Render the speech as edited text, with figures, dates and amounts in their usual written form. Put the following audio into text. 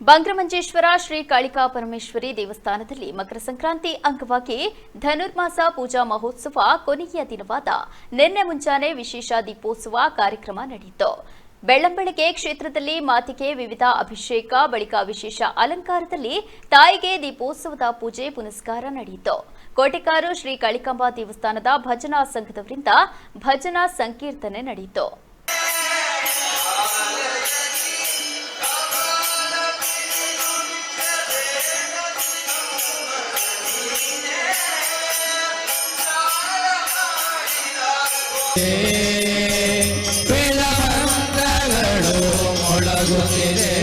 ಬಂಗ್ರಮಂಜೇಶ್ವರ ಶ್ರೀ ಕಾಳಿಕಾ ಪರಮೇಶ್ವರಿ ದೇವಸ್ಥಾನದಲ್ಲಿ ಮಕರ ಸಂಕ್ರಾಂತಿ ಅಂಗವಾಗಿ ಧನುರ್ಮಾಸ ಪೂಜಾ ಮಹೋತ್ಸವ ಕೊನೆಯ ದಿನವಾದ ನಿನ್ನೆ ಮುಂಜಾನೆ ವಿಶೇಷ ದೀಪೋತ್ಸವ ಕಾರ್ಯಕ್ರಮ ನಡೆಯಿತು. ಬೆಳ್ಳಂಬೆಳಗ್ಗೆ ಕ್ಷೇತ್ರದಲ್ಲಿ ಮಾತೆಗೆ ವಿವಿಧ ಅಭಿಷೇಕ ಬಳಿಕ ವಿಶೇಷ ಅಲಂಕಾರದಲ್ಲಿ ತಾಯಿಗೆ ದೀಪೋತ್ಸವದ ಪೂಜೆ ಪುನಸ್ಕಾರ ನಡೆಯಿತು. ಕೋಟೆಕಾರು ಶ್ರೀ ಕಾಳಿಕಾಂಬಾ ದೇವಸ್ಥಾನದ ಭಜನಾ ಸಂಘದವರಿಂದ ಭಜನಾ ಸಂಕೀರ್ತನೆ ನಡೆಯಿತು. ಬೆಳವಂಗಗಳು ಮೊಳಗುತ್ತಿದೆ.